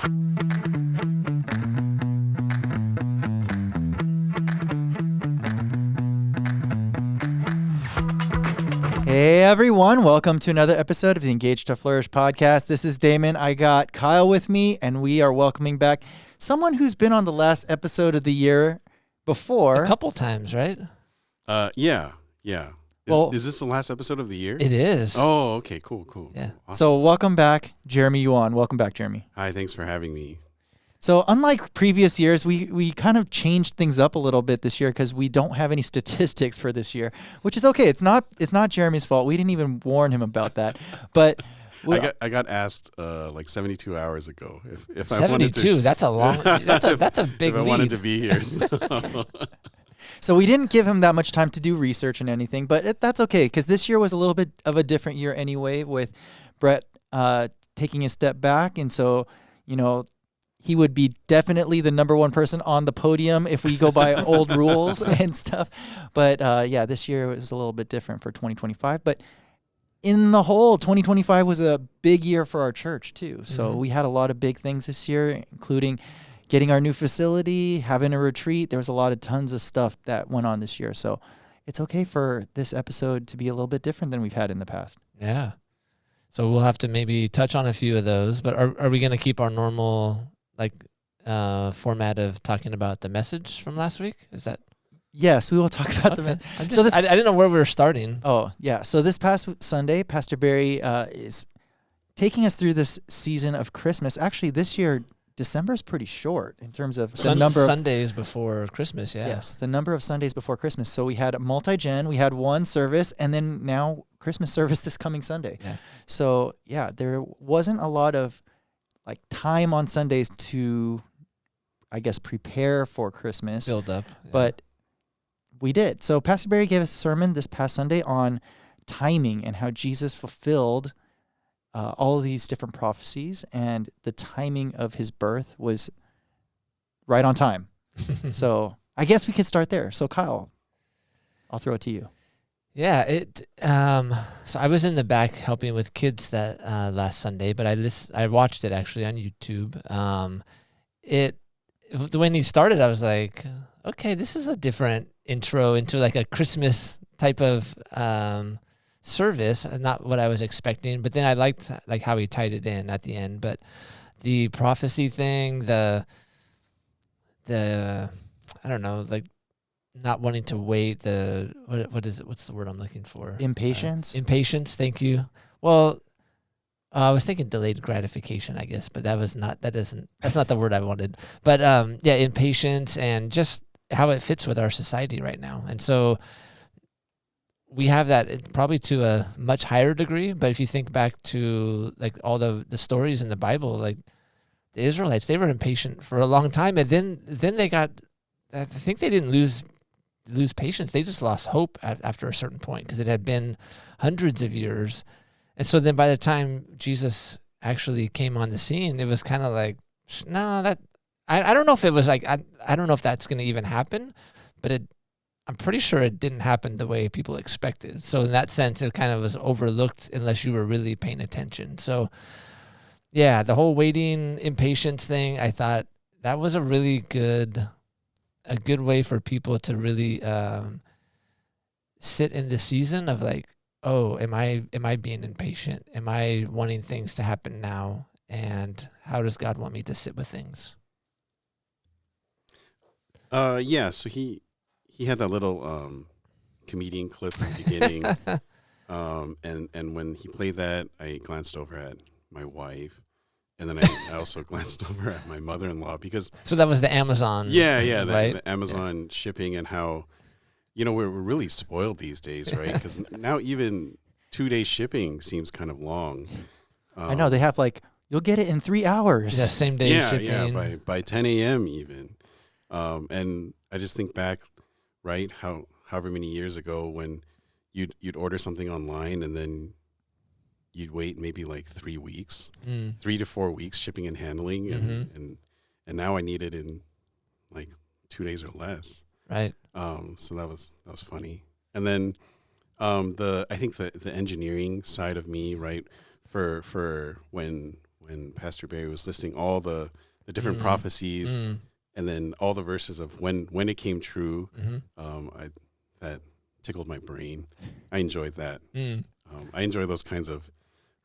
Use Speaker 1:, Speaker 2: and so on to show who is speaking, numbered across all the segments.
Speaker 1: Hey everyone, welcome to another episode of the Engage to Flourish podcast. This is Damon. I got Kyle with me, and we are welcoming back someone who's been on the last episode of the year before.
Speaker 2: A couple times, right?
Speaker 1: Well-
Speaker 3: Yeah. Is this the last episode of the year?
Speaker 2: It is.
Speaker 3: Oh, okay, cool.
Speaker 2: Yeah.
Speaker 3: Awesome.
Speaker 1: So welcome back, Jeremy Yuan. Welcome back, Jeremy.
Speaker 3: Hi, thanks for having me.
Speaker 1: So unlike previous years, we kind of changed things up a little bit this year because we don't have any statistics for this year, which is okay. It's not Jeremy's fault. We didn't even warn him about that. But
Speaker 3: I got asked like 72 hours ago if I
Speaker 2: 72.
Speaker 3: wanted to.
Speaker 2: That's a long. That's a big
Speaker 3: if I
Speaker 2: lead.
Speaker 3: wanted to be here. So.
Speaker 1: So we didn't give him that much time to do research and anything, but that's okay because this year was a little bit of a different year anyway with Brett taking a step back. And so, he would be definitely the number one person on the podium if we go by old rules and stuff. But this year was a little bit different for 2025. But in the whole, 2025 was a big year for our church too. So we had a lot of big things this year, including getting our new facility, having a retreat. There was tons of stuff that went on this year. So it's okay for this episode to be a little bit different than we've had in the past.
Speaker 2: Yeah. So we'll have to maybe touch on a few of those. But are we going to keep our normal format of talking about the message from last week? Is that?
Speaker 1: Yes, we will talk about
Speaker 2: Okay.
Speaker 1: the.
Speaker 2: I didn't know where we were starting.
Speaker 1: Oh yeah. So this past Sunday, Pastor Barry is taking us through this season of Christmas. Actually, this year December is pretty short in terms of the number of
Speaker 2: Sundays before Christmas. Yeah.
Speaker 1: Yes, the number of Sundays before Christmas. So we had multi-gen, we had one service, and then now Christmas service this coming Sunday.
Speaker 2: Yeah.
Speaker 1: So yeah, there wasn't a lot of time on Sundays to, I guess, prepare for Christmas.
Speaker 2: Build up. Yeah.
Speaker 1: But we did. So Pastor Barry gave a sermon this past Sunday on timing and how Jesus fulfilled all of these different prophecies, and the timing of his birth was right on time. So I guess we could start there. So Kyle, I'll throw it to you.
Speaker 2: Yeah, so I was in the back helping with kids that last Sunday, but I watched it actually on YouTube. When he started, I was like, okay, this is a different intro into a Christmas type of service, not what I was expecting. But then I liked how he tied it in at the end. But the prophecy thing, the I don't know, not wanting to wait, what is it? What's the word I'm looking for?
Speaker 1: Impatience?
Speaker 2: Impatience, thank you. Well, I was thinking delayed gratification, I guess, but that's not the word I wanted. But impatience and just how it fits with our society right now. And so we have that probably to a much higher degree, but if you think back to all the stories in the Bible, the Israelites, they were impatient for a long time, and then they got, I think they didn't lose patience. They just lost hope after a certain point because it had been hundreds of years. And so then by the time Jesus actually came on the scene, it was kind of I don't know if it was I don't know if that's going to even happen, but I'm pretty sure it didn't happen the way people expected. So in that sense, it kind of was overlooked unless you were really paying attention. So yeah, the whole waiting, impatience thing, I thought that was a really good way for people to really sit in the season of oh, am I being impatient? Am I wanting things to happen now? And how does God want me to sit with things?
Speaker 3: So he had that little comedian clip at the beginning. And when he played that, I glanced over at my wife. And then I also glanced over at my mother-in-law because...
Speaker 2: So that was the Amazon.
Speaker 3: Yeah,
Speaker 2: right?
Speaker 3: the Amazon shipping and how, we're really spoiled these days, right? Because now even 2-day shipping seems kind of long.
Speaker 1: I know, they have you'll get it in 3 hours.
Speaker 2: Yeah, same day shipping.
Speaker 3: Yeah, by 10 a.m. even. And I just think back, right, however many years ago when you'd order something online and then you'd wait maybe 3 weeks, 3 to 4 weeks shipping and handling, and now I need it in 2 days or less.
Speaker 2: Right.
Speaker 3: So that was funny. And then I think the engineering side of me, right, for when when Pastor Barry was listing all the different prophecies and then all the verses of when it came true. That tickled my brain. I enjoyed that. I enjoy those kinds of,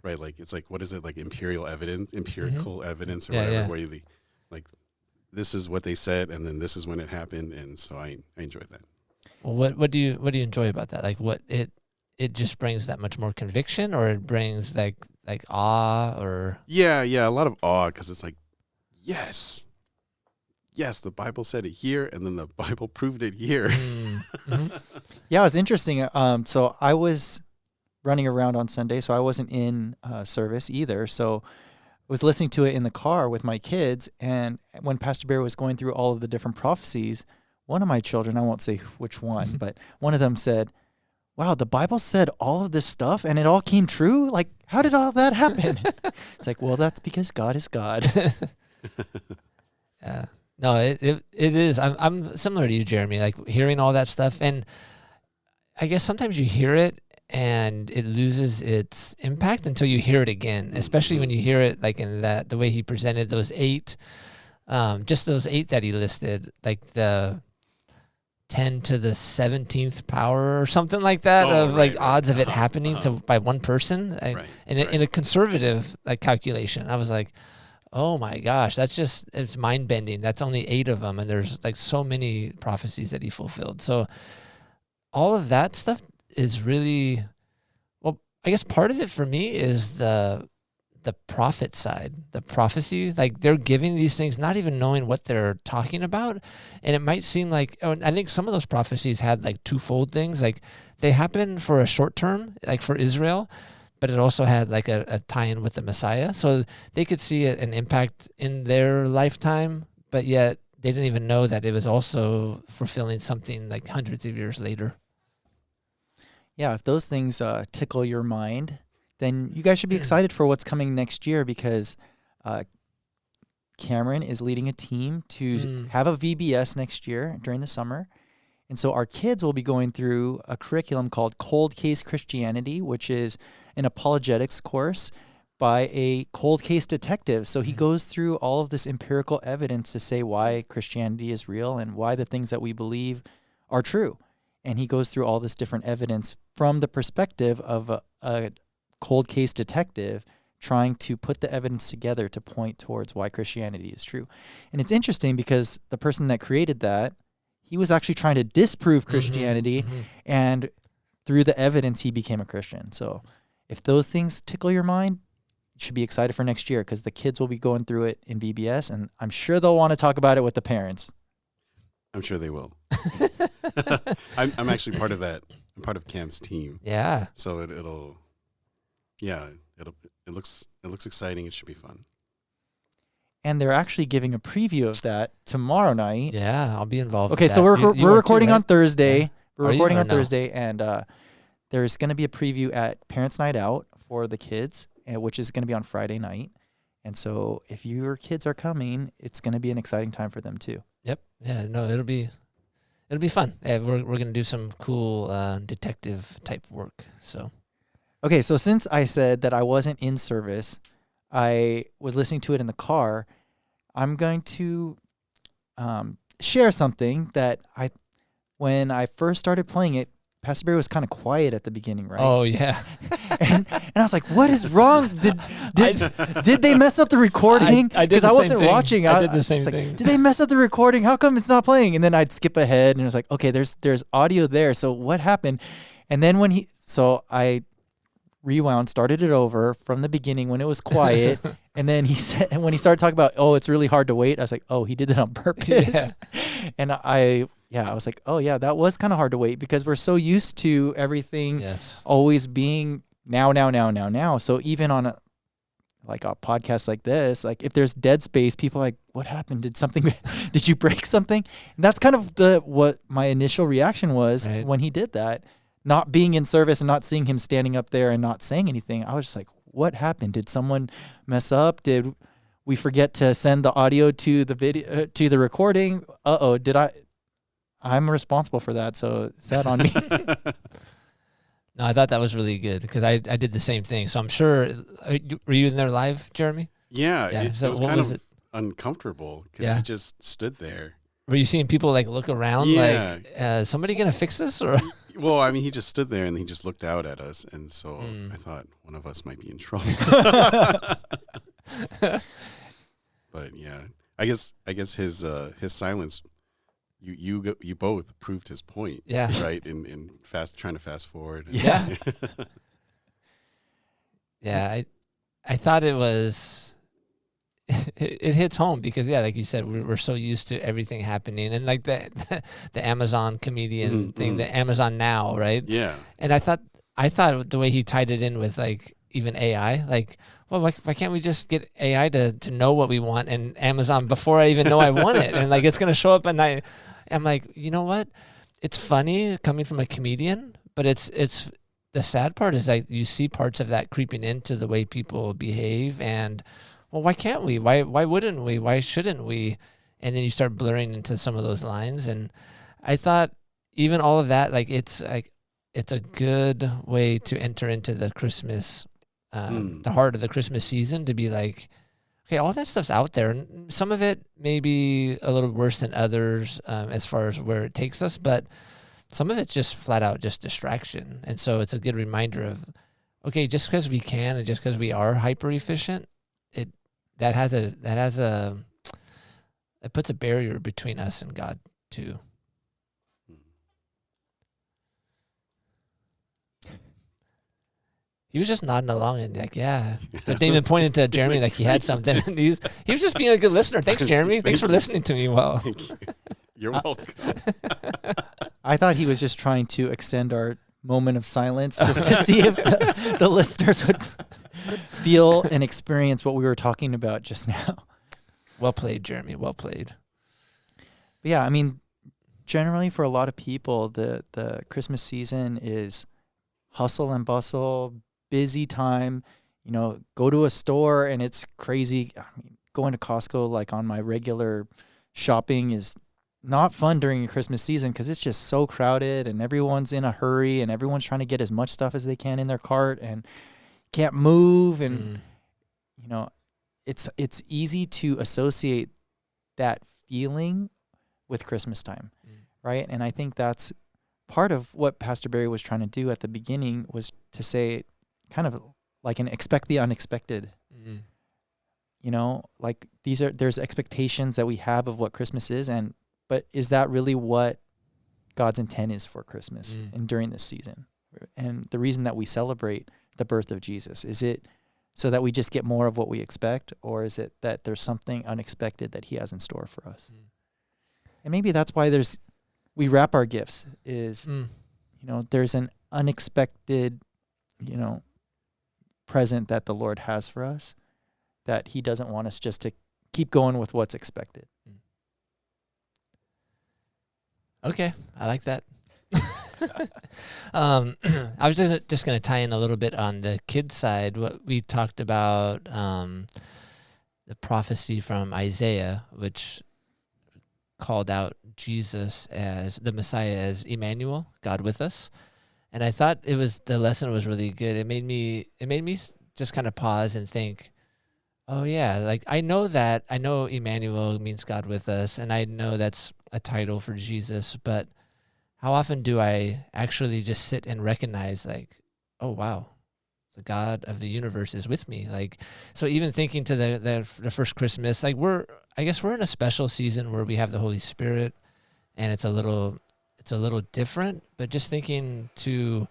Speaker 3: right, like it's like, what is it, like empirical evidence or whatever, where you like, this is what they said and then this is when it happened, and so I enjoyed that.
Speaker 2: Well, what do you enjoy about that? Like, what it just brings that much more conviction, or it brings like awe, or
Speaker 3: yeah, a lot of awe, because it's like, yes, the Bible said it here, and then the Bible proved it here.
Speaker 1: Yeah, it was interesting. So I was running around on Sunday, so I wasn't in service either. So I was listening to it in the car with my kids, and when Pastor Bear was going through all of the different prophecies, one of my children, I won't say which one, but one of them said, wow, the Bible said all of this stuff and it all came true? Like, how did all that happen? It's like, well, that's because God is God.
Speaker 2: Yeah. No, it is. I'm similar to you, Jeremy, like hearing all that stuff. And I guess sometimes you hear it and it loses its impact until you hear it again, especially when you hear it like in the way he presented those 8, just those 8 that he listed, like the 10 to the 17th power or something like that, odds of it happening by one person, in a conservative like calculation. I was like, oh my gosh, it's mind bending. That's only 8 of them, and there's like so many prophecies that he fulfilled. So all of that stuff is really, well, I guess part of it for me is the prophet side, the prophecy. Like, they're giving these things not even knowing what they're talking about, and it might seem like, I think some of those prophecies had like twofold things. Like, they happened for a short term, like for Israel, but it also had like a tie-in with the Messiah, so they could see an impact in their lifetime, but yet they didn't even know that it was also fulfilling something like hundreds of years later.
Speaker 1: Yeah, if those things tickle your mind, then you guys should be excited for what's coming next year, because Cameron is leading a team to have a VBS next year during the summer. And so our kids will be going through a curriculum called Cold Case Christianity, which is an apologetics course by a cold case detective. So he goes through all of this empirical evidence to say why Christianity is real and why the things that we believe are true. And he goes through all this different evidence from the perspective of a cold case detective trying to put the evidence together to point towards why Christianity is true. And it's interesting because the person that created that, he was actually trying to disprove Christianity, and through the evidence, he became a Christian. So if those things tickle your mind, you should be excited for next year, because the kids will be going through it in VBS, and I'm sure they'll want to talk about it with the parents. I'm
Speaker 3: sure they will. I'm actually part of that. I'm part of Cam's team.
Speaker 2: Yeah.
Speaker 3: So it looks exciting. It should be fun.
Speaker 1: And they're actually giving a preview of that tomorrow night.
Speaker 2: Yeah, I'll be involved.
Speaker 1: Okay,
Speaker 2: with
Speaker 1: so
Speaker 2: that.
Speaker 1: we're recording on Thursday.
Speaker 2: Yeah.
Speaker 1: We're recording on Thursday, and there's going to be a preview at Parents' Night Out for the kids, which is going to be on Friday night. And so if your kids are coming, it's going to be an exciting time for them too.
Speaker 2: Yep. Yeah. No, it'll be fun. Yeah, we're going to do some cool detective type work. So.
Speaker 1: Okay, so since I said that I wasn't in service, I was listening to it in the car. I'm going to share something that when I first started playing it, Pastor Barry was kind of quiet at the beginning, right?
Speaker 2: Oh yeah.
Speaker 1: and I was like, "What is wrong? Did they mess up the recording?" Because I wasn't watching.
Speaker 2: I did the same thing.
Speaker 1: Did they mess up the recording? How come it's not playing? And then I'd skip ahead, and it was like, "Okay, there's audio there. So what happened?" And then I rewound, started it over from the beginning when it was quiet, and then when he started talking about, "Oh, it's really hard to wait," I was like, "Oh, he did that on purpose." And I was like, "Oh yeah, that was kind of hard to wait," because we're so used to everything always being now. So even on a podcast like this, like if there's dead space, people are like, "What happened? Did you break something?" And that's kind of what my initial reaction was when he did that. Not being in service and not seeing him standing up there and not saying anything, I was just like, what happened? Did someone mess up? Did we forget to send the audio to the video, to the recording? I'm responsible for that, so is that on me?
Speaker 2: No, I thought that was really good, because I did the same thing. So I'm sure, were you in there live, Jeremy?
Speaker 3: Yeah,
Speaker 2: Yeah.
Speaker 3: it
Speaker 2: So
Speaker 3: was
Speaker 2: what
Speaker 3: kind
Speaker 2: was
Speaker 3: of
Speaker 2: it?
Speaker 3: uncomfortable because
Speaker 2: Yeah.
Speaker 3: he just stood there.
Speaker 2: Were you seeing people like look around
Speaker 3: Yeah.
Speaker 2: like, somebody gonna fix this or?
Speaker 3: Well, I mean, he just stood there and he just looked out at us, and so
Speaker 2: Mm.
Speaker 3: I thought one of us might be in trouble. But yeah, I guess his silence, you both proved his point,
Speaker 2: Yeah.
Speaker 3: right? In trying to fast forward.
Speaker 2: Yeah. Yeah. I thought it was. It hits home because like you said, we're so used to everything happening, and like the Amazon comedian thing, the Amazon Now, right?
Speaker 3: Yeah.
Speaker 2: And I thought the way he tied it in with like even AI, like, well, why can't we just get AI to know what we want and Amazon before I even know I want it, and like it's gonna show up, and I'm like, you know what? It's funny coming from a comedian, but it's the sad part is like you see parts of that creeping into the way people behave, and well, why can't we? Why wouldn't we? Why shouldn't we? And then you start blurring into some of those lines, and I thought even all of that, like it's a good way to enter into the Christmas, the heart of the Christmas season, to be like, okay, all that stuff's out there, and some of it may be a little worse than others as far as where it takes us, but some of it's just flat out just distraction, and so it's a good reminder of, okay, just because we can and just because we are hyper efficient, it puts a barrier between us and God too. He was just nodding along and like, yeah. So Damon pointed to Jeremy like he had something. And he was just being a good listener. Thanks, Jeremy. Thanks for listening to me well.
Speaker 3: Thank you. You're welcome.
Speaker 1: I thought he was just trying to extend our moment of silence just to see if the listeners would feel and experience what we were talking about just now.
Speaker 2: Well played, Jeremy. Well played.
Speaker 1: But yeah, I mean, generally for a lot of people, the Christmas season is hustle and bustle, busy time. You know, go to a store and it's crazy. I mean, going to Costco like on my regular shopping is not fun during the Christmas season because it's just so crowded and everyone's in a hurry and everyone's trying to get as much stuff as they can in their cart and can't move. And, you know, it's easy to associate that feeling with Christmas time, right? And I think that's part of what Pastor Barry was trying to do at the beginning, was to say kind of like an expect the unexpected. You know, like there's expectations that we have of what Christmas is, but is that really what God's intent is for Christmas and during this season? And the reason that we celebrate the birth of Jesus, is it so that we just get more of what we expect, or is it that there's something unexpected that he has in store for us? And maybe that's why we wrap our gifts is, you know, there's an unexpected, you know, present that the Lord has for us, that he doesn't want us just to keep going with what's expected.
Speaker 2: Okay. I like that. I was just going to tie in a little bit on the kids side. What we talked about, the prophecy from Isaiah, which called out Jesus as the Messiah, as Immanuel, God with us. And I thought the lesson was really good. It made me just kind of pause and think, oh yeah, like I know Immanuel means God with us, and I know that's a title for Jesus, but how often do I actually just sit and recognize, like, oh wow, the God of the universe is with me? Like, so even thinking to the first Christmas, like I guess we're in a special season where we have the Holy Spirit, and it's a little different, but just thinking to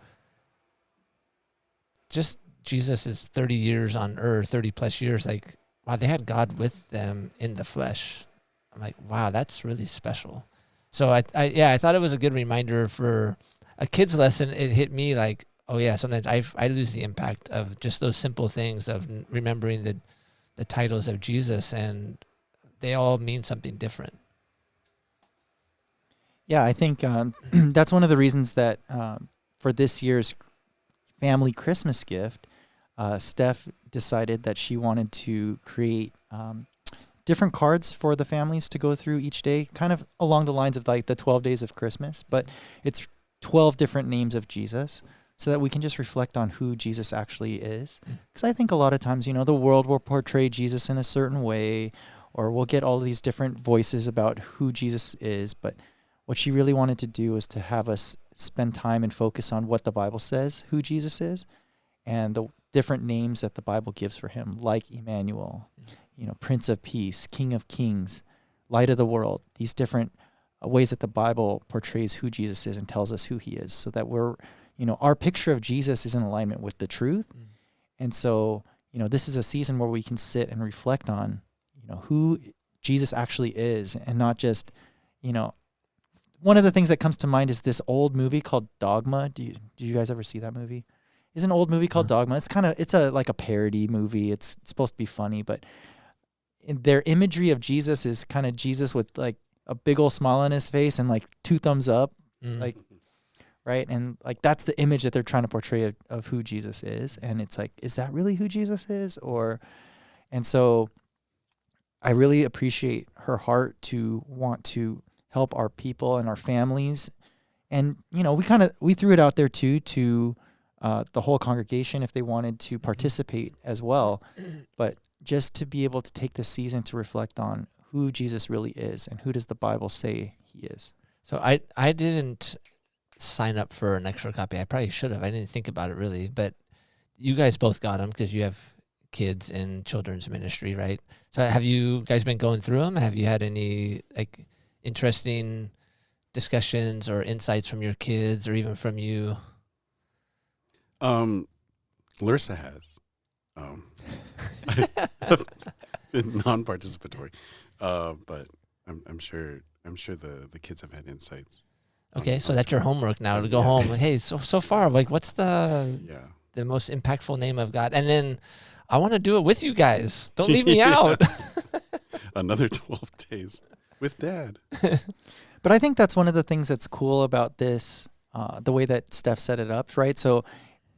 Speaker 2: just Jesus is 30 years on earth, 30 plus years, like, wow, they had God with them in the flesh. I'm like, wow, that's really special. So I thought it was a good reminder for a kid's lesson. It hit me like, oh yeah, sometimes I lose the impact of just those simple things of remembering the titles of Jesus, and they all mean something different.
Speaker 1: Yeah, I think that's one of the reasons that for this year's family Christmas gift, Steph decided that she wanted to create different cards for the families to go through each day, kind of along the lines of like the 12 days of Christmas, but it's 12 different names of Jesus so that we can just reflect on who Jesus actually is. Because I think a lot of times, the world will portray Jesus in a certain way, or we'll get all these different voices about who Jesus is. But what she really wanted to do is to have us spend time and focus on what the Bible says, who Jesus is, and the different names that the Bible gives for him, like Immanuel, Prince of Peace, King of Kings, Light of the World, these different ways that the Bible portrays who Jesus is and tells us who he is, so that our picture of Jesus is in alignment with the truth. And so, this is a season where we can sit and reflect on, who Jesus actually is, and not just, one of the things that comes to mind is this old movie called Dogma. Did you guys ever see that movie? It's an old movie called Dogma. It's like a parody movie. It's supposed to be funny, but their imagery of Jesus is kind of Jesus with like a big old smile on his face and like 2 thumbs up, like, right? And like, that's the image that they're trying to portray of who Jesus is. And it's like, is that really who Jesus is? And so I really appreciate her heart to want to help our people and our families. And, we threw it out there too, to the whole congregation if they wanted to participate as well. But just to be able to take this season to reflect on who Jesus really is and who does the Bible say he is.
Speaker 2: So I didn't sign up for an extra copy. I probably should have. I didn't think about it really, but you guys both got them because you have kids in children's ministry, right? So have you guys been going through them? Have you had any like interesting discussions or insights from your kids or even from you?
Speaker 3: Larissa has. Been non-participatory, but I'm sure the kids have had insights.
Speaker 2: Okay, so that's your homework now to go home. Hey, so far, like, what's the most impactful name of God? And then I want to do it with you guys. Don't leave me out.
Speaker 3: Another 12 days with Dad.
Speaker 1: But I think that's one of the things that's cool about this, the way that Steph set it up, right? So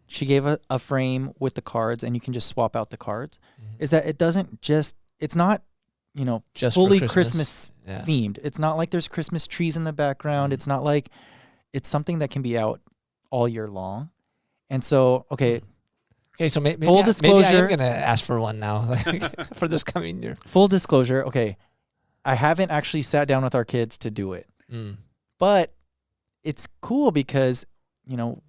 Speaker 1: she gave a frame with the cards, and you can just swap out the cards. Is that it's not, just fully Christmas themed. It's not like there's Christmas trees in the background. It's not like, it's something that can be out all year long. And so, okay,
Speaker 2: so maybe
Speaker 1: full disclosure,
Speaker 2: maybe I am going to ask for one now for this coming year. Full
Speaker 1: disclosure, okay, I haven't actually sat down with our kids to do it. But it's cool because,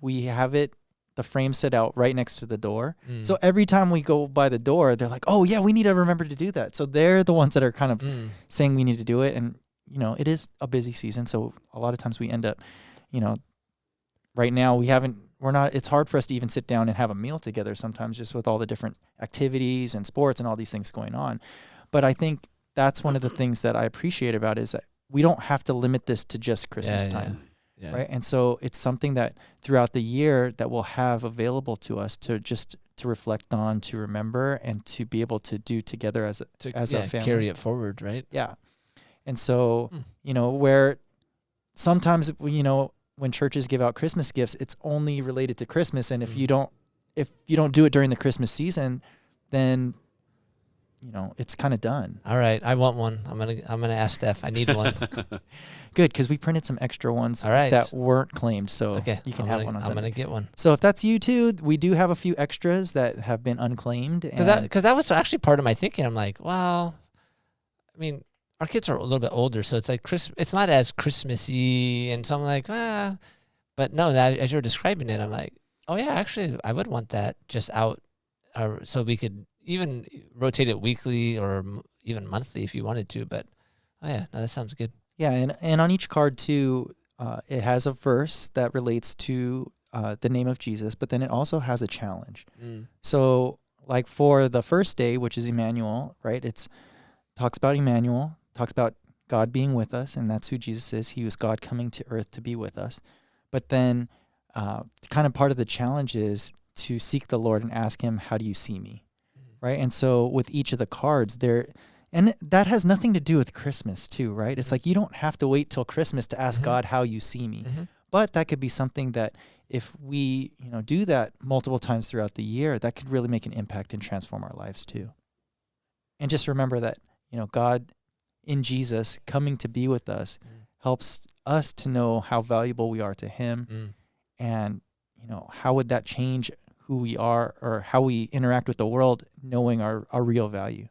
Speaker 1: we have the frame set out right next to the door. So every time we go by the door, they're like, oh yeah, we need to remember to do that. So they're the ones that are kind of saying we need to do it. And, it is a busy season. So a lot of times we end up, right now it's hard for us to even sit down and have a meal together sometimes, just with all the different activities and sports and all these things going on. But I think that's one of the things that I appreciate about it, is that we don't have to limit this to just Christmas time. Yeah. Right. And so it's something that throughout the year that we'll have available to us to reflect on, to remember, and to be able to do together as a family.
Speaker 2: Carry it forward, right?
Speaker 1: Yeah. And so, where sometimes, when churches give out Christmas gifts, it's only related to Christmas. And if you don't do it during the Christmas season, then it's kind of done.
Speaker 2: All right, I want one. I'm gonna ask Steph. I need one.
Speaker 1: Good, because we printed some extra ones that weren't claimed, so you can have one.
Speaker 2: I'm gonna get one.
Speaker 1: So if that's you too, we do have a few extras that have been unclaimed.
Speaker 2: Because that was actually part of my thinking. I'm like, well, I mean, our kids are a little bit older, so it's like it's not as Christmassy, and so I'm like, but no, as you're describing it, I'm like, oh yeah, actually, I would want that just out, so we could even rotate it weekly or even monthly if you wanted to. But that sounds good.
Speaker 1: Yeah, and on each card too, it has a verse that relates to the name of Jesus, but then it also has a challenge. So like for the first day, which is Immanuel, right? It's talks about Immanuel, talks about God being with us, and that's who Jesus is. He was God coming to earth to be with us. But then kind of part of the challenge is to seek the Lord and ask him, how do you see me? Right? And so with each of the cards and that has nothing to do with Christmas too, right? It's like you don't have to wait till Christmas to ask God how you see me. But that could be something that if we, do that multiple times throughout the year, that could really make an impact and transform our lives too. And just remember that, God in Jesus coming to be with us helps us to know how valuable we are to him. And, how would that change who we are or how we interact with the world, knowing our real value.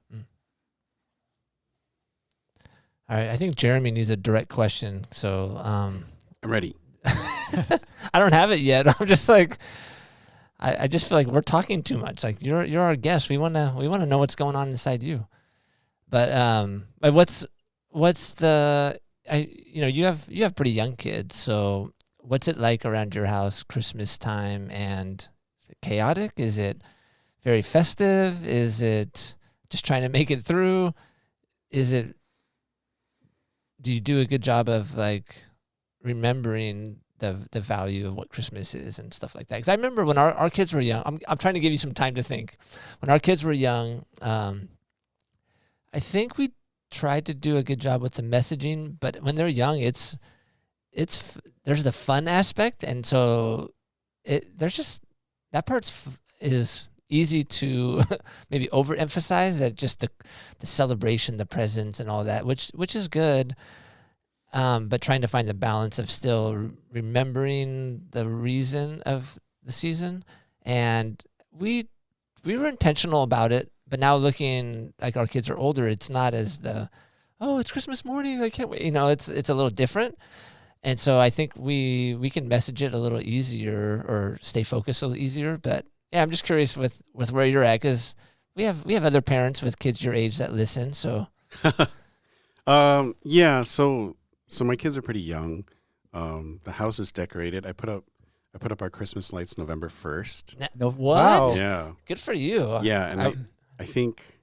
Speaker 2: All right, I think Jeremy needs a direct question. So
Speaker 3: I'm ready.
Speaker 2: I don't have it yet. I'm just like, I just feel like we're talking too much. Like you're our guest. We wanna know what's going on inside you. But what's the you have pretty young kids. So what's it like around your house Christmas time? And is it chaotic? Is it very festive? Is it just trying to make it through? Do you do a good job of like remembering the value of what Christmas is and stuff like that? Because I remember when our kids were young. I'm trying to give you some time to think. When our kids were young, I think we tried to do a good job with the messaging. But when they're young, there's the fun aspect, and so there's just that is easy to maybe overemphasize, that just the celebration, the presents, and all that, which is good. But trying to find the balance of still remembering the reason of the season. And we were intentional about it, but now looking like our kids are older, it's not as it's Christmas morning, I can't wait. It's a little different. And so I think we can message it a little easier or stay focused a little easier. But yeah, I'm just curious with where you're at, because we have other parents with kids your age that listen. So
Speaker 3: yeah, so my kids are pretty young. The house is decorated. I put up our Christmas lights November 1st.
Speaker 2: What?
Speaker 1: Wow.
Speaker 3: Yeah.
Speaker 2: Good for you.
Speaker 3: Yeah, and I think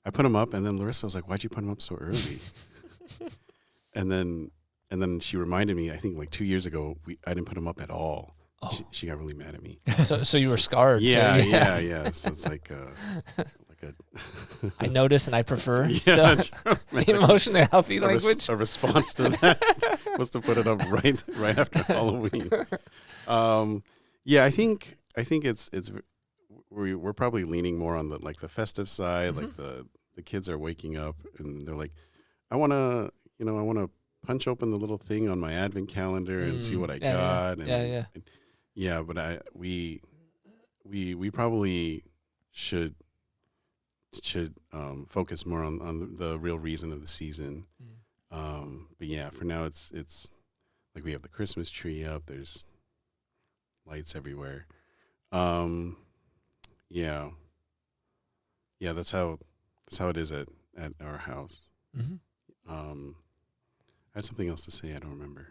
Speaker 3: I put them up, and then Larissa was like, "Why'd you put them up so early?" and then she reminded me, I think like 2 years ago, I didn't put them up at all.
Speaker 2: Oh.
Speaker 3: She got really mad at me.
Speaker 2: So you were scarred.
Speaker 3: Yeah,
Speaker 2: so
Speaker 3: yeah. So it's like a
Speaker 2: I notice and I prefer.
Speaker 3: Yeah,
Speaker 2: So, emotionally healthy language.
Speaker 3: A response to that was to put it up right after Halloween. Yeah, I think it's we're probably leaning more on the festive side.
Speaker 2: Mm-hmm.
Speaker 3: Like the kids are waking up and they're like, I want to punch open the little thing on my advent calendar and see what I got.
Speaker 2: Yeah.
Speaker 3: Yeah, but we probably should focus more on the real reason of the season. But yeah, for now it's like we have the Christmas tree up. There's lights everywhere. Yeah, that's how it is at our house.
Speaker 2: Mm-hmm.
Speaker 3: I had something else to say. I don't remember.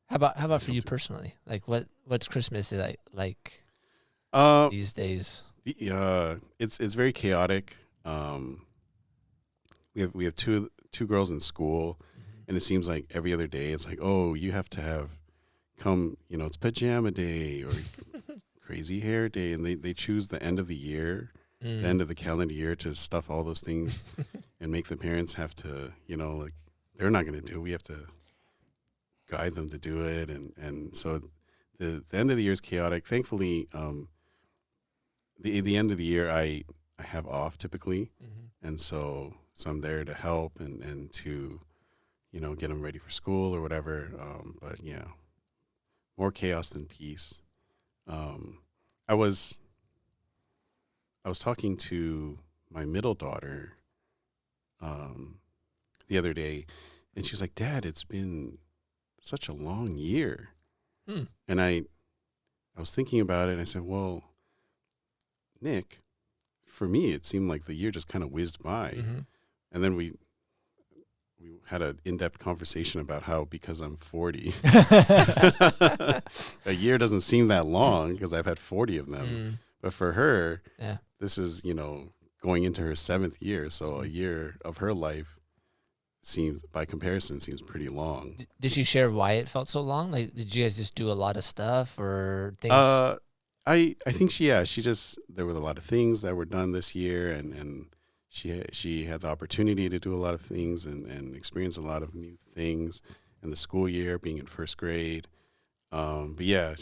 Speaker 2: How about for you personally? Like what's Christmas like these days?
Speaker 3: It's very chaotic. We have two girls in school, and it seems like every other day it's like, oh, you have to it's pajama day or crazy hair day, and they choose the end of the year, the end of the calendar year to stuff all those things and make the parents have to, like they're not going to do it. We have to guide them to do it, and so the end of the year is chaotic. Thankfully, the end of the year I have off typically, and so I'm there to help and to get them ready for school or whatever. But yeah, more chaos than peace. I was talking to my middle daughter the other day, and she's like, "Dad, it's been such a long year." And I was thinking about it, and I said, "Well, Nick, for me, it seemed like the year just kind of whizzed by." And then we had an in-depth conversation about how, because I'm 40, a year doesn't seem that long because I've had 40 of them. But for her, this is, going into her 7th year. So a year of her life by comparison, seems pretty long.
Speaker 2: Did she share why it felt so long? Like, did you guys just do a lot of stuff or things?
Speaker 3: I think there were a lot of things that were done this year, and she had the opportunity to do a lot of things and experience a lot of new things in the school year, being in 1st grade. But yeah,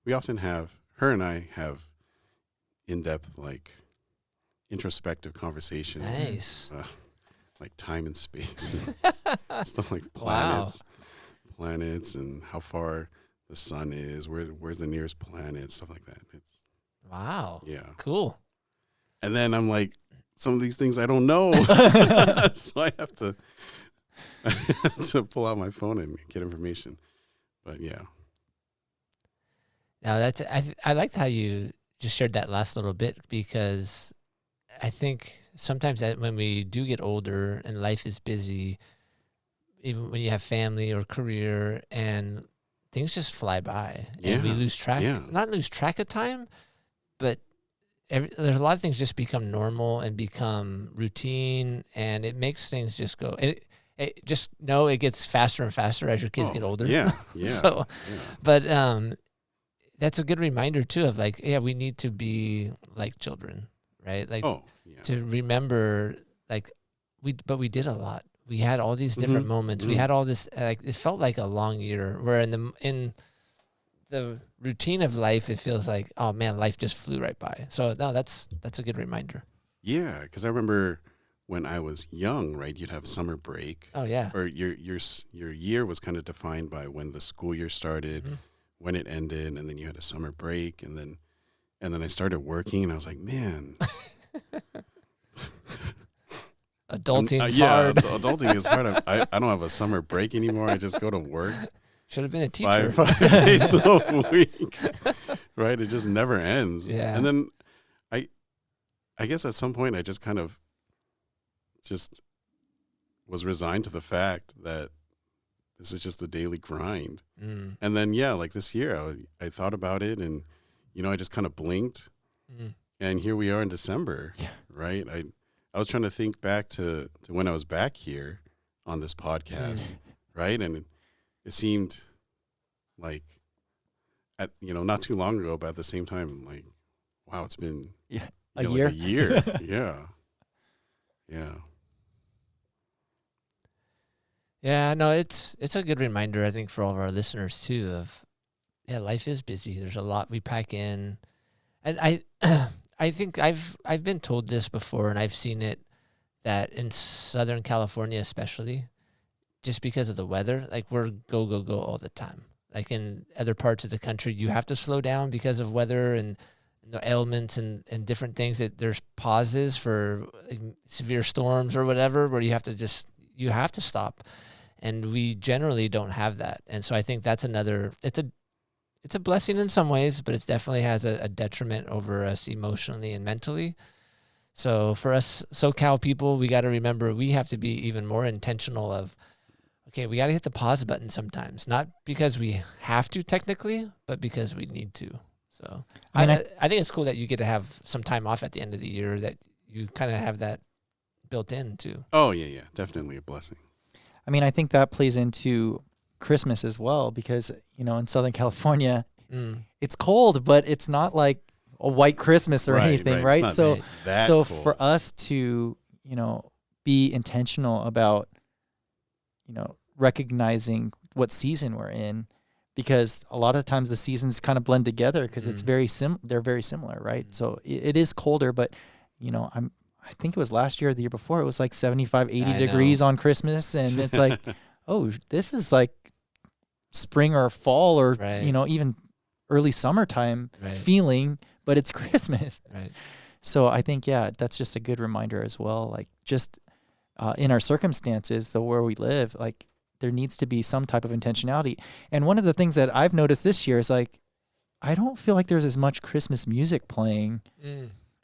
Speaker 3: we often her and I have in-depth, like introspective conversations.
Speaker 2: Nice.
Speaker 3: Like time and space, and stuff like planets and how far the sun is, where's the nearest planet, stuff like that. It's
Speaker 2: Wow.
Speaker 3: yeah.
Speaker 2: Cool.
Speaker 3: And then I'm like, some of these things I don't know, so I have to pull out my phone and get information. But yeah.
Speaker 2: Now I liked how you just shared that last little bit, because I think sometimes that when we do get older and life is busy, even when you have family or career, and things just fly by and we
Speaker 3: Yeah,
Speaker 2: lose track,
Speaker 3: yeah.
Speaker 2: not lose track of time, but there's a lot of things just become normal and become routine, and it makes things just go. It just know it gets faster and faster as your kids get older.
Speaker 3: Yeah, yeah.
Speaker 2: So,
Speaker 3: yeah.
Speaker 2: but that's a good reminder too of like, yeah, we need to be like children, right? Like
Speaker 3: Yeah.
Speaker 2: to remember, like we did a lot. We had all these different moments. We had all this, like it felt like a long year. Where in the routine of life, it feels like, oh man, life just flew right by. So no, that's a good reminder.
Speaker 3: Yeah, because I remember when I was young, right? You'd have summer break.
Speaker 2: Oh yeah.
Speaker 3: Or your year was kind of defined by when the school year started, when it ended, and then you had a summer break, and then I started working, and I was like, man,
Speaker 2: adulting's hard.
Speaker 3: Adulting is hard. I don't have a summer break anymore. I just go to work.
Speaker 2: Should have been a teacher.
Speaker 3: 5 days a week, right? It just never ends.
Speaker 2: Yeah.
Speaker 3: And then I guess at some point I just kind of just was resigned to the fact that this is just a daily grind. And then, yeah, like this year I thought about it, and, I just kind of blinked, and here we are in December, right? I was trying to think back to when I was back here on this podcast, right? And it seemed like, not too long ago, but at the same time, like, wow, it's been
Speaker 1: a year.
Speaker 3: Like a year. Yeah.
Speaker 2: Yeah, no, it's a good reminder, I think, for all of our listeners too, of life is busy. There's a lot we pack in. And I think I've been told this before, and I've seen it, that in Southern California especially, just because of the weather, like we're go all the time. Like in other parts of the country, you have to slow down because of weather and the ailments and different things, that there's pauses for like severe storms or whatever, where you have to stop. And we generally don't have that. And so I think that's it's a blessing in some ways, but it definitely has a detriment over us emotionally and mentally. So for us SoCal people, we got to remember we have to be even more intentional of, okay, we got to hit the pause button sometimes, not because we have to technically, but because we need to. So I think it's cool that you get to have some time off at the end of the year, that you kind of have that built in too.
Speaker 3: Oh, yeah. Definitely a blessing.
Speaker 1: I mean, I think that plays into Christmas as well, because, in Southern California, it's cold, but it's not like a white Christmas or anything, right? So
Speaker 3: cold.
Speaker 1: For us to, be intentional about, recognizing what season we're in, because a lot of times the seasons kind of blend together because it's they're very similar, right? So it is colder, but, I think it was last year or the year before, it was like 75, 80 degrees on Christmas. And it's like, oh, this is like spring or fall or, even early summertime feeling, but it's Christmas.
Speaker 2: Right.
Speaker 1: So I think, that's just a good reminder as well. Like just in our circumstances, where we live, like there needs to be some type of intentionality. And one of the things that I've noticed this year is like, I don't feel like there's as much Christmas music playing.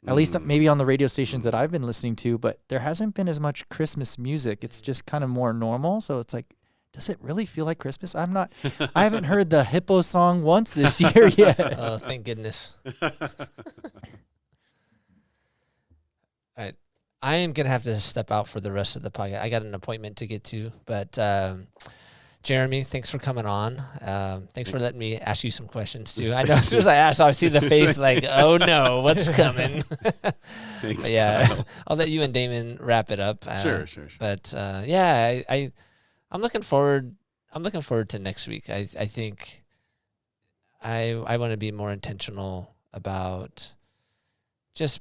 Speaker 1: At least maybe on the radio stations that I've been listening to, but there hasn't been as much Christmas music. It's just kind of more normal. So it's like, does it really feel like Christmas? I haven't heard the hippo song once this year yet.
Speaker 2: Oh, thank goodness. All right. I am going to have to step out for the rest of the podcast. I got an appointment to get to, but Jeremy, thanks for coming on. Thanks for letting me ask you some questions too. I know as soon as I asked, I see the face like, oh no, what's coming?
Speaker 3: Thanks,
Speaker 2: Kyle. I'll let you and Damon wrap it up.
Speaker 3: Sure.
Speaker 2: But I'm looking forward. I'm looking forward to next week. I think I want to be more intentional about just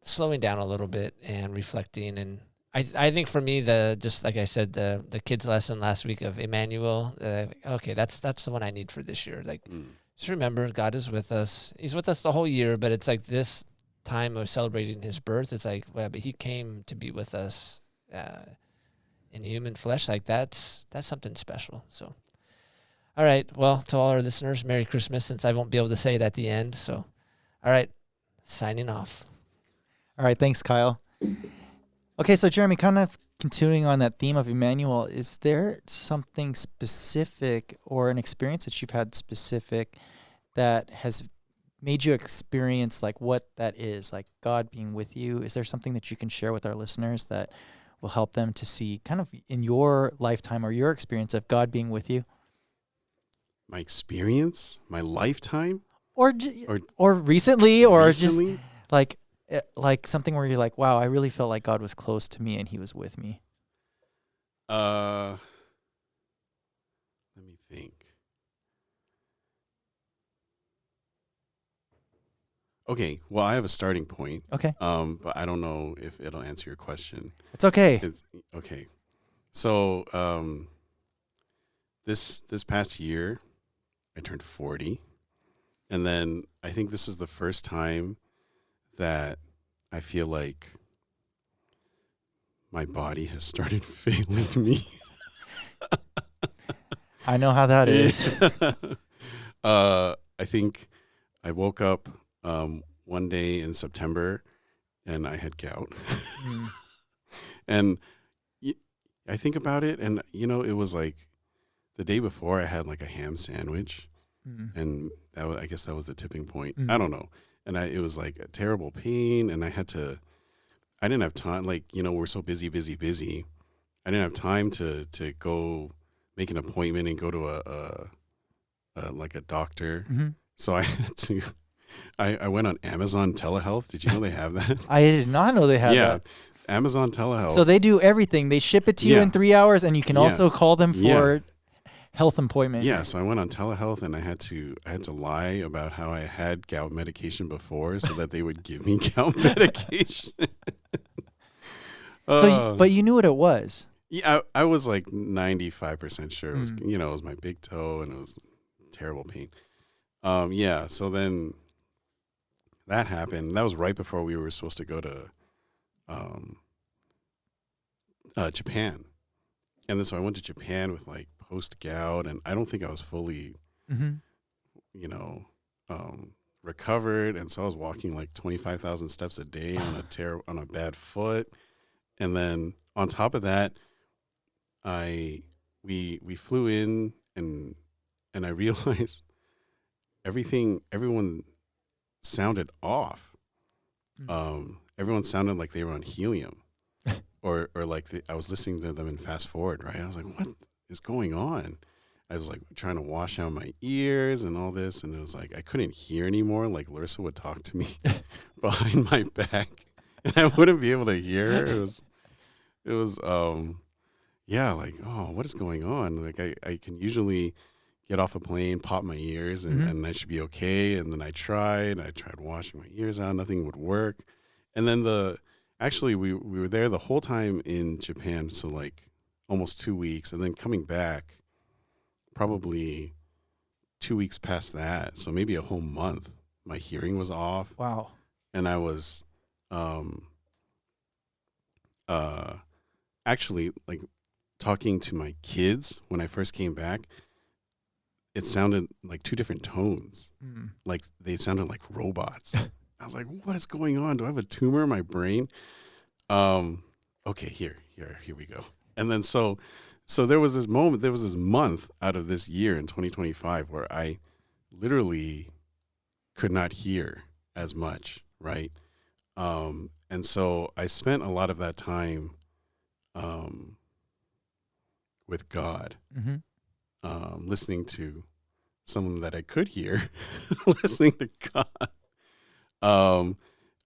Speaker 2: slowing down a little bit and reflecting. And I think for me, just like I said, the kids lesson last week of Immanuel, okay, that's the one I need for this year. Like, just remember, God is with us. He's with us the whole year, but it's like this time of celebrating his birth. It's like, well, but he came to be with us in human flesh. Like that's something special. So, all right. Well, to all our listeners, Merry Christmas, since I won't be able to say it at the end. So, all right, signing off.
Speaker 1: All right. Thanks, Kyle. Okay, so Jeremy, kind of continuing on that theme of Immanuel, is there something specific or an experience that you've had specific that has made you experience like what that is, like God being with you? Is there something that you can share with our listeners that will help them to see kind of in your lifetime or your experience of God being with you?
Speaker 3: My experience, my lifetime,
Speaker 1: Or recently, or
Speaker 3: recently?
Speaker 1: just like something where you're like, wow, I really felt like God was close to me and he was with me.
Speaker 3: Let me think. Okay, well, I have a starting point.
Speaker 1: Okay.
Speaker 3: But I don't know if it'll answer your question.
Speaker 1: It's okay.
Speaker 3: It's okay. So, this past year, I turned 40, and then I think this is the first time that I feel like my body has started failing me.
Speaker 1: I know how that is.
Speaker 3: I think I woke up one day in September and I had gout. And I think about it, and it was like the day before I had like a ham sandwich, and I guess that was the tipping point. I don't know. And it was like a terrible pain, and I didn't have time. Like, we're so busy. I didn't have time to go make an appointment and go to a doctor. So I had to, I went on Amazon Telehealth. Did you know they have that?
Speaker 1: I did not know they had that.
Speaker 3: Amazon Telehealth.
Speaker 1: So they do everything. They ship it to you in 3 hours, and you can also call them for health appointment.
Speaker 3: Yeah, so I went on telehealth, and I had to lie about how I had gout medication before so that they would give me gout medication.
Speaker 1: But you knew what it was.
Speaker 3: Yeah, I was like 95% sure it was, it was my big toe, and it was terrible pain. So then that happened. That was right before we were supposed to go to Japan. And then so I went to Japan with like post gout, and I don't think I was fully, recovered. And so I was walking like 25,000 steps a day on a bad foot. And then on top of that, we flew in, and I realized everyone sounded off. Everyone sounded like they were on helium. Or like I was listening to them in fast forward, right? I was like, what is going on? I was like trying to wash out my ears and all this, and it was like I couldn't hear anymore. Like Larissa would talk to me behind my back, and I wouldn't be able to hear her. It was like, oh, what is going on? Like I can usually get off a plane, pop my ears, and I should be okay. And then I tried washing my ears out, nothing would work. And then Actually, we were there the whole time in Japan, so like almost 2 weeks, and then coming back probably 2 weeks past that, so maybe a whole month, my hearing was off.
Speaker 1: Wow.
Speaker 3: And I was actually like talking to my kids when I first came back. It sounded like two different tones. Like they sounded like robots. I was like, what is going on? Do I have a tumor in my brain? Okay, here we go. And then so there was this month out of this year in 2025 where I literally could not hear as much, right? And so I spent a lot of that time with God, listening to someone that I could hear, listening to God.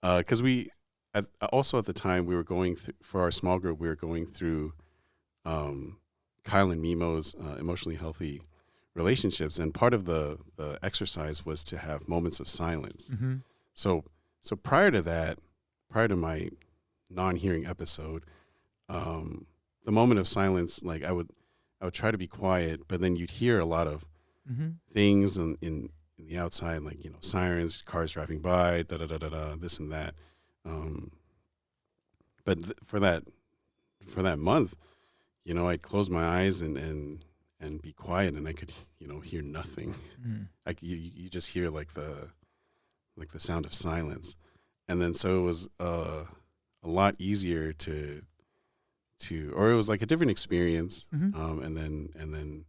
Speaker 3: Because also at the time we were going for our small group, we were going through Kyle and Mimo's emotionally healthy relationships, and part of the exercise was to have moments of silence. So prior to that, prior to my non-hearing episode, the moment of silence, like I would try to be quiet, but then you'd hear a lot of
Speaker 1: Mm-hmm.
Speaker 3: things in the outside, like, you know, sirens, cars driving by, da da da da da, this and that. But for that month, you know, I'd close my eyes and be quiet, and I could, you know, hear nothing.
Speaker 1: Mm.
Speaker 3: Like you just hear like the sound of silence, and then so it was a lot easier to or it was like a different experience,
Speaker 1: Mm-hmm.
Speaker 3: and then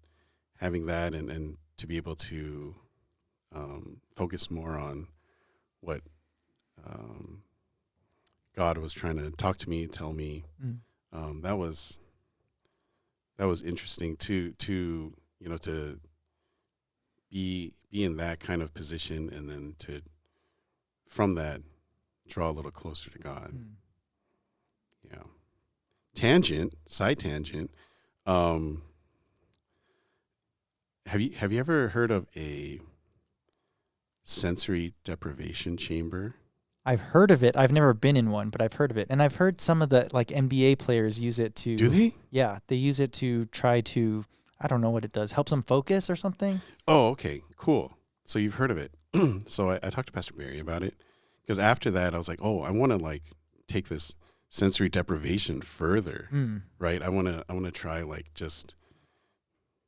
Speaker 3: having that and to be able to focus more on what God was trying to talk to me, tell me.
Speaker 1: Mm.
Speaker 3: That was interesting to you know, to be in that kind of position, and then to from that draw a little closer to God.
Speaker 1: Mm.
Speaker 3: Yeah. Side tangent. Have you ever heard of a sensory deprivation chamber?
Speaker 1: I've heard of it. I've never been in one, but I've heard of it. And I've heard some of the like NBA players use it to.
Speaker 3: Do they?
Speaker 1: Yeah, they use it to try to, I don't know what it does, helps them focus or something.
Speaker 3: Oh, okay, cool. So you've heard of it. So I talked to Pastor Barry about it, because after that I was like, oh, I want to like take this sensory deprivation further,
Speaker 1: Mm.
Speaker 3: right? I want to try like just,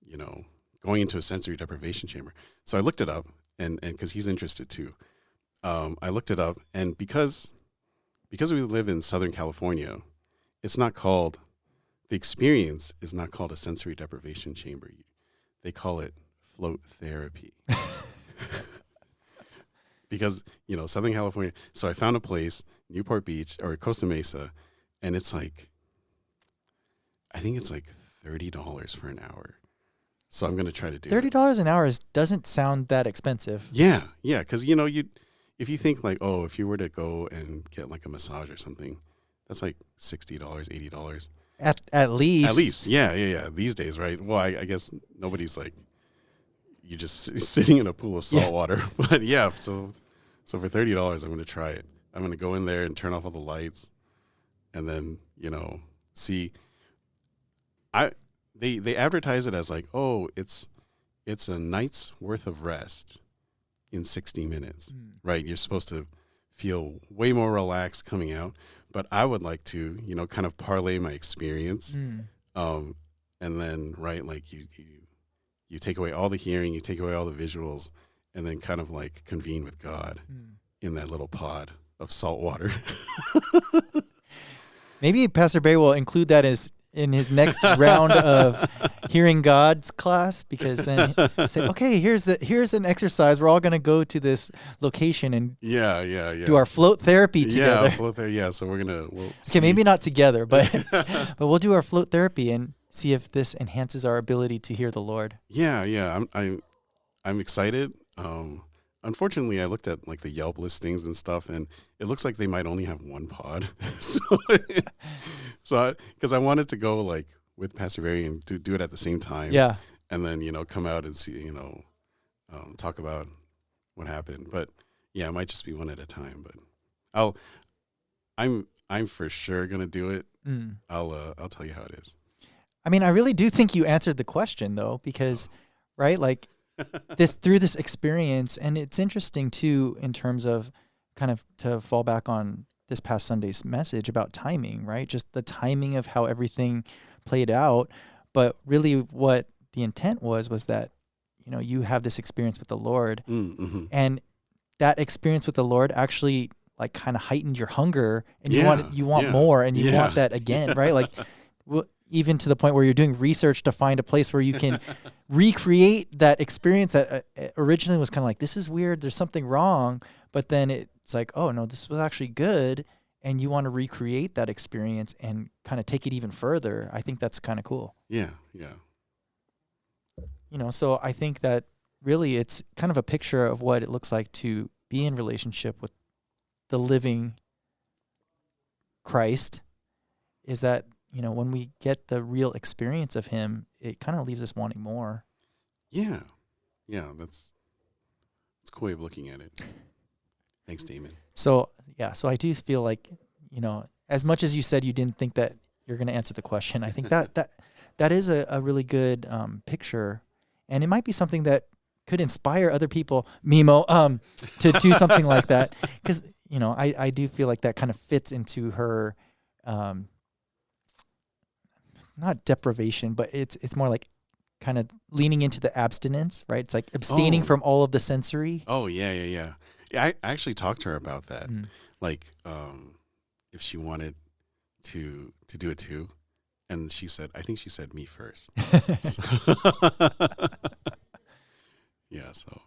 Speaker 3: you know, going into a sensory deprivation chamber. So I looked it up, and because he's interested too, I looked it up, and because we live in Southern California, it's not called, the experience is not called a sensory deprivation chamber. They call it float therapy. Because, you know, Southern California. So I found a place, Newport Beach or Costa Mesa, and it's like, I think it's like $30 for an hour. So I'm going to try to do it.
Speaker 1: $30 an hour doesn't sound that expensive.
Speaker 3: Yeah, yeah, because, you know, if you think like, oh, if you were to go and get like a massage or something, that's like $60, $80.
Speaker 1: At least.
Speaker 3: At least, yeah. These days, right? Well, I guess nobody's like, you just sitting in a pool of salt water. But yeah, so for $30, I'm going to try it. I'm going to go in there and turn off all the lights, and then, you know, see. They advertise it as like, oh, it's a night's worth of rest in 60 minutes, right? You're supposed to feel way more relaxed coming out, but I would like to, you know, kind of parlay my experience, and then, right, like you take away all the hearing, you take away all the visuals, and then kind of like convene with God in that little pod of salt water.
Speaker 1: Maybe Pastor Barry will include that in his next round of Hearing God's class, because then he'll say, okay, here's an exercise. We're all going to go to this location and do our float therapy together.
Speaker 3: Yeah, float therapy. Yeah, so we'll
Speaker 1: okay, maybe not together, but but we'll do our float therapy and see if this enhances our ability to hear the Lord.
Speaker 3: Yeah. I'm excited. Unfortunately, I looked at like the Yelp listings and stuff, and it looks like they might only have one pod. so because I wanted to go like with Pastor Barry and do it at the same time.
Speaker 1: Yeah.
Speaker 3: And then, you know, come out and see, you know, talk about what happened. But yeah, it might just be one at a time. But I'm for sure gonna do it. I'll tell you how it is.
Speaker 1: I mean, I really do think you answered the question though, because right, like through this experience, and it's interesting too in terms of kind of to fall back on this past Sunday's message about timing, right? Just the timing of how everything played out, but really what the intent was that, you know, you have this experience with the Lord, and that experience with the Lord actually like kind of heightened your hunger, and you want more, and you want that again, right? Like even to the point where you're doing research to find a place where you can recreate that experience that originally was kind of like, this is weird, there's something wrong, but then it's like, oh no, this was actually good, and you want to recreate that experience and kind of take it even further. I think that's kind of cool.
Speaker 3: Yeah.
Speaker 1: You know, so I think that really it's kind of a picture of what it looks like to be in relationship with the living Christ, is that, you know, when we get the real experience of him, it kind of leaves us wanting more.
Speaker 3: Yeah. That's a cool way of looking at it. Thanks, Damon.
Speaker 1: So I do feel like, you know, as much as you said you didn't think that you're going to answer the question. I think that is a really good picture, and it might be something that could inspire other people, Mimo, to do something like that. Because I do feel like that kind of fits into her, not deprivation, but it's more like kind of leaning into the abstinence, right? It's like abstaining from all of the sensory.
Speaker 3: Oh yeah. I actually talked to her about that.
Speaker 1: Mm.
Speaker 3: Like, if she wanted to do it too, and I think she said me first. Yeah. So.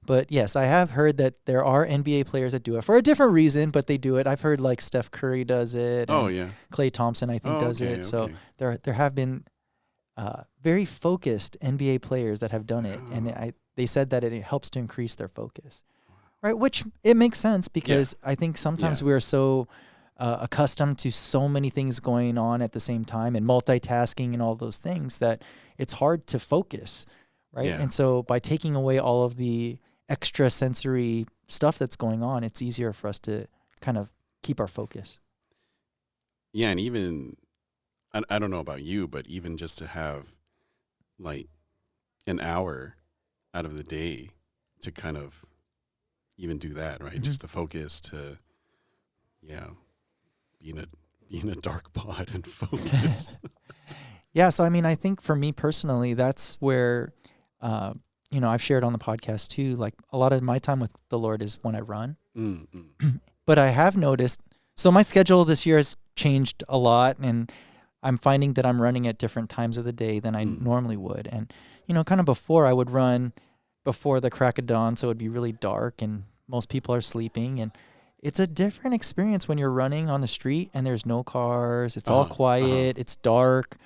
Speaker 1: But yes, I have heard that there are NBA players that do it for a different reason, but they do it. I've heard like Steph Curry does it.
Speaker 3: Oh
Speaker 1: and
Speaker 3: yeah.
Speaker 1: Klay Thompson, I think, does it. So there have been very focused NBA players that have done it, and they said that it helps to increase their focus, right? Which it makes sense because I think sometimes we are so accustomed to so many things going on at the same time and multitasking and all those things that it's hard to focus, right?
Speaker 3: Yeah.
Speaker 1: And so by taking away all of the extra sensory stuff that's going on, it's easier for us to kind of keep our focus.
Speaker 3: Yeah, and even I don't know about you, but even just to have like an hour out of the day to kind of even do that, right?
Speaker 1: Mm-hmm.
Speaker 3: Just to focus, to be in a dark pod and focus.
Speaker 1: Yeah, so I mean, I think for me personally, that's where I've shared on the podcast too. Like a lot of my time with the Lord is when I run.
Speaker 3: Mm-hmm.
Speaker 1: But I have noticed, so my schedule this year has changed a lot, and I'm finding that I'm running at different times of the day than I normally would. And, kind of before I would run before the crack of dawn, so it would be really dark and most people are sleeping. And it's a different experience when you're running on the street and there's no cars. It's all quiet. It's dark,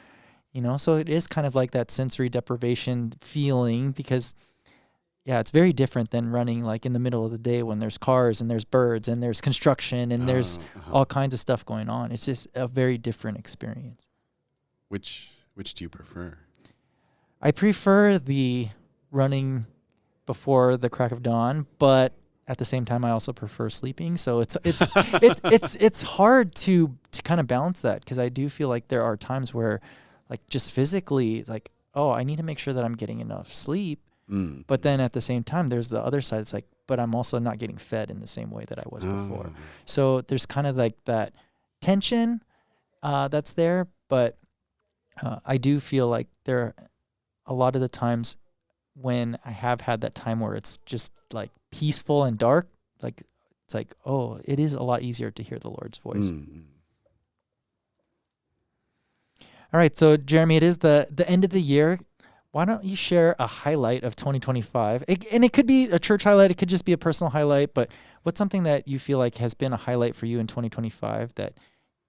Speaker 1: so it is kind of like that sensory deprivation feeling because, it's very different than running like in the middle of the day when there's cars and there's birds and there's construction and there's all kinds of stuff going on. It's just a very different experience.
Speaker 3: Which do you prefer?
Speaker 1: I prefer the running before the crack of dawn, but at the same time, I also prefer sleeping. So it's hard to kind of balance that because I do feel like there are times where, like, just physically, like, I need to make sure that I'm getting enough sleep. But then at the same time, there's the other side. It's like, but I'm also not getting fed in the same way that I was before. So there's kind of like that tension that's there. But I do feel like there are a lot of the times when I have had that time where it's just like peaceful and dark, like it's like, it is a lot easier to hear the Lord's voice. All right. So Jeremy, it is the end of the year. Why don't you share a highlight of 2025? And it could be a church highlight. It could just be a personal highlight. But what's something that you feel like has been a highlight for you in 2025 that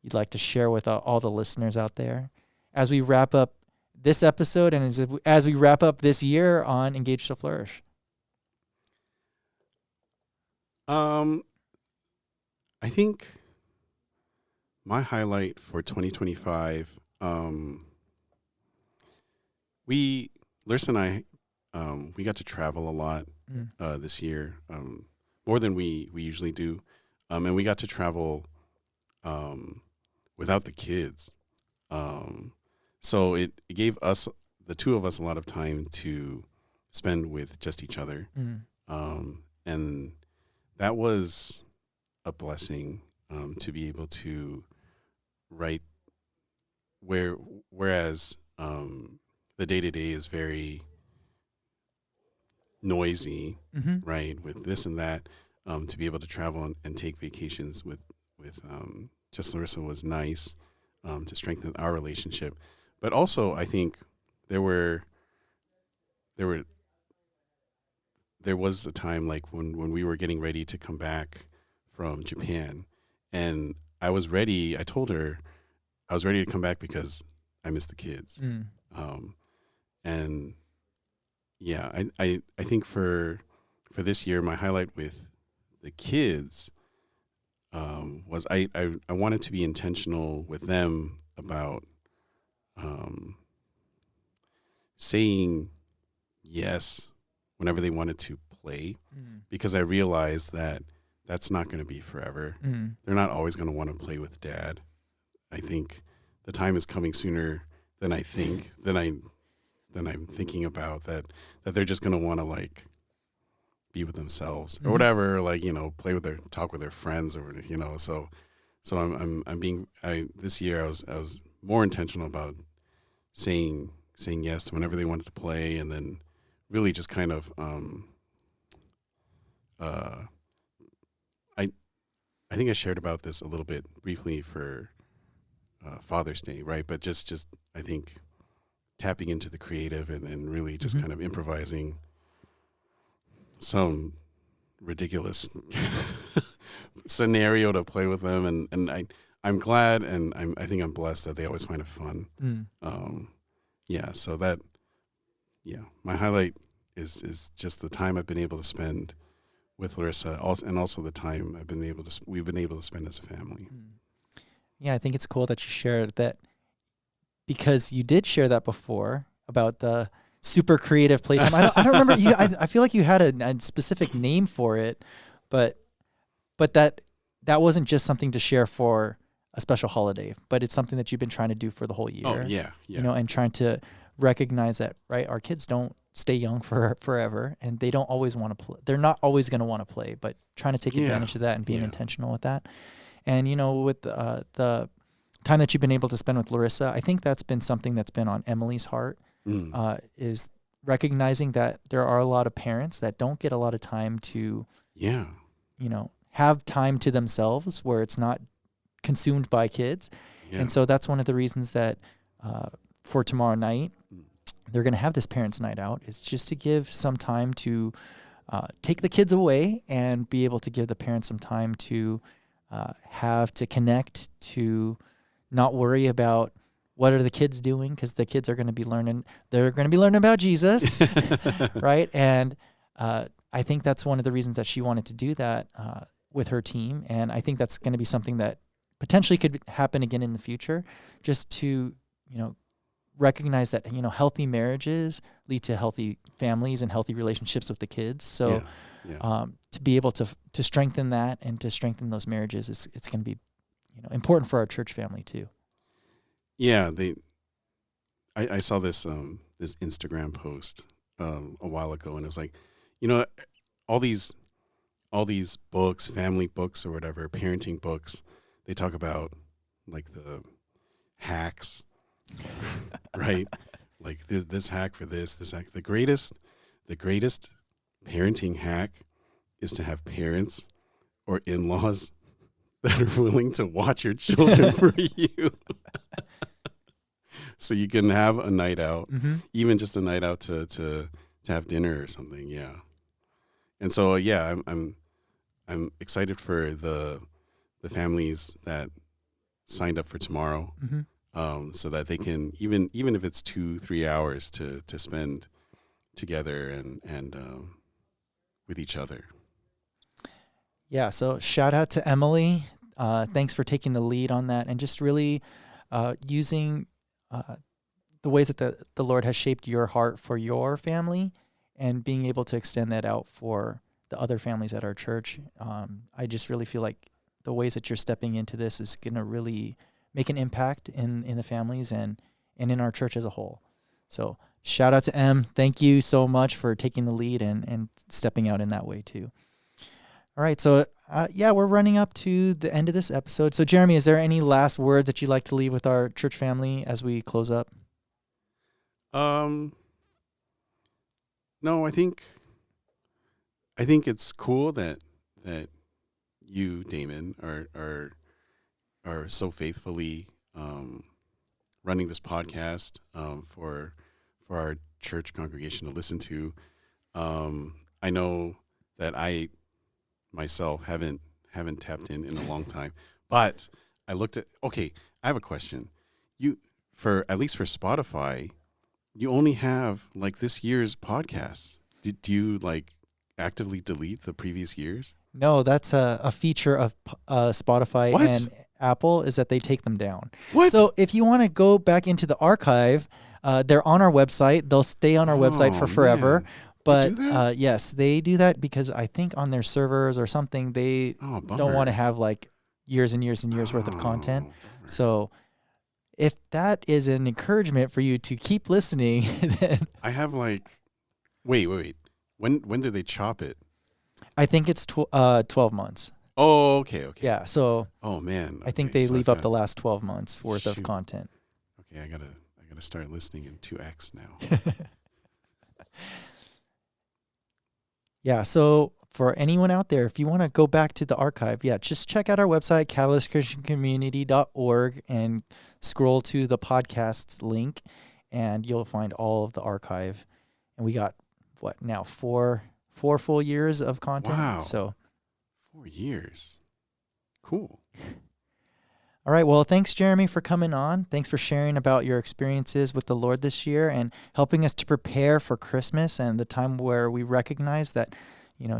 Speaker 1: you'd like to share with all the listeners out there as we wrap up this episode and as we wrap up this year on Engage to Flourish?
Speaker 3: I think my highlight for 2025, Larissa and I, we got to travel a lot this year, more than we usually do. And we got to travel without the kids. So it gave us, the two of us, a lot of time to spend with just each other. And that was a blessing to be able to write whereas the day-to-day is very noisy, right, with this and that, to be able to travel and take vacations with just Larissa was nice to strengthen our relationship. But also, I think there was a time like when we were getting ready to come back from Japan, and I was ready. I told her I was ready to come back because I miss the kids. And yeah, I think for this year, my highlight with the kids was I wanted to be intentional with them about saying yes whenever they wanted to play, because I realized that that's not going to be forever. They're not always going to want to play with dad. I think the time is coming sooner than I think, than I'm thinking about, that they're just going to want to like be with themselves or whatever, like, talk with their friends or, so this year I was more intentional about saying yes to whenever they wanted to play, and then really just kind of, I think I shared about this a little bit briefly for Father's Day, right? But just I think tapping into the creative and really just kind of improvising some ridiculous scenario to play with them, and I'm glad, and I think I'm blessed that they always find it fun. My highlight is just the time I've been able to spend with Larissa, and also the time we've been able to spend as a family.
Speaker 1: Yeah, I think it's cool that you shared that, because you did share that before about the super creative playtime. I don't remember you. I feel like you had a specific name for it, but that wasn't just something to share for a special holiday, but it's something that you've been trying to do for the whole year.
Speaker 3: Oh yeah.
Speaker 1: And trying to recognize that, right? Our kids don't stay young forever, and they don't always want to play. They're not always going to want to play, but trying to take advantage of that and being intentional with that. And with the time that you've been able to spend with Larissa, I think that's been something that's been on Emily's heart, is recognizing that there are a lot of parents that don't get a lot of time to, have time to themselves where it's not consumed by kids. Yeah. And so that's one of the reasons that for tomorrow night, they're going to have this parents' night out, is just to give some time to take the kids away and be able to give the parents some time to have to connect, to not worry about what are the kids doing, because the kids are going to be learning. They're going to be learning about Jesus, right? And I think that's one of the reasons that she wanted to do that with her team. And I think that's going to be something that potentially could happen again in the future, just to, recognize that, healthy marriages lead to healthy families and healthy relationships with the kids. So to be able to strengthen that and to strengthen those marriages, it's going to be, important for our church family too.
Speaker 3: Yeah. I saw this Instagram post a while ago, and it was like, all these books, family books or whatever, parenting books, they talk about like the hacks, right? Like this hack for this hack. The greatest parenting hack is to have parents or in-laws that are willing to watch your children for you. So you can have a night out, even just a night out to have dinner or something. Yeah. And so, I'm excited for the families that signed up for tomorrow, so that they can, even if it's 2-3 hours to spend together and with each other.
Speaker 1: Yeah. So shout out to Emily. Thanks for taking the lead on that, and just really using the ways that the Lord has shaped your heart for your family, and being able to extend that out for the other families at our church. I just really feel like the ways that you're stepping into this is going to really make an impact in the families and in our church as a whole. So shout out to Em. Thank you so much for taking the lead and stepping out in that way too. All right. So we're running up to the end of this episode. So Jeremy, is there any last words that you'd like to leave with our church family as we close up?
Speaker 3: No, I think it's cool that you, Damon, are so faithfully running this podcast for our church congregation to listen to. I know that I myself haven't tapped in a long time, but I looked at. Okay, I have a question. At least for Spotify, you only have like this year's podcasts. Do you like actively delete the previous years?
Speaker 1: No, that's a feature of Spotify and Apple, is that they take them down.
Speaker 3: What?
Speaker 1: So if you want to go back into the archive, they're on our website. They'll stay on our website for forever.
Speaker 3: Man.
Speaker 1: But yes, they do that because I think on their servers or something, they don't want to have like years and years and years worth of content.
Speaker 3: Bummer.
Speaker 1: So if that is an encouragement for you to keep listening, then
Speaker 3: I have like, wait. When do they chop it?
Speaker 1: I think it's 12 months.
Speaker 3: Oh, okay.
Speaker 1: Yeah, so
Speaker 3: Oh man.
Speaker 1: I think
Speaker 3: Okay,
Speaker 1: they
Speaker 3: so
Speaker 1: leave
Speaker 3: I've
Speaker 1: up the
Speaker 3: got-
Speaker 1: last 12 months worth of
Speaker 3: Shoot.
Speaker 1: content.
Speaker 3: Okay, I gotta start listening in 2x now.
Speaker 1: Yeah, so for anyone out there, if you want to go back to the archive, just check out our website, catalystchristiancommunity.org, and scroll to the podcasts link, and you'll find all of the archive. And we got, what, now, four full years of content?
Speaker 3: Wow.
Speaker 1: So,
Speaker 3: 4 years. Cool.
Speaker 1: all right, well, thanks, Jeremy, for coming on. Thanks for sharing about your experiences with the Lord this year and helping us to prepare for Christmas and the time where we recognize that,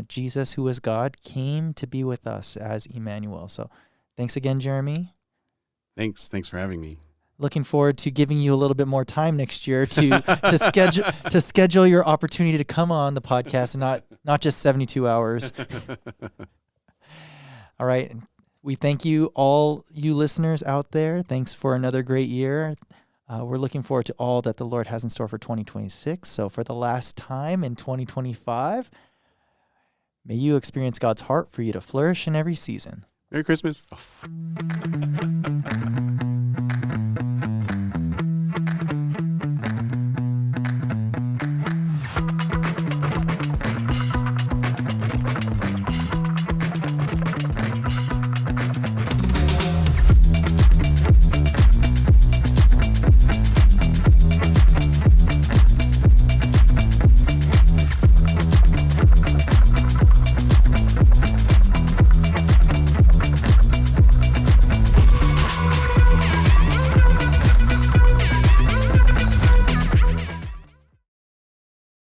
Speaker 1: Jesus, who is God, came to be with us as Immanuel. So thanks again, Jeremy.
Speaker 3: Thanks for having me.
Speaker 1: Looking forward to giving you a little bit more time next year to schedule your opportunity to come on the podcast and not just 72 hours. All right. We thank you, all you listeners out there. Thanks for another great year. We're looking forward to all that the Lord has in store for 2026. So for the last time in 2025, may you experience God's heart for you to flourish in every season.
Speaker 3: Merry Christmas. Oh.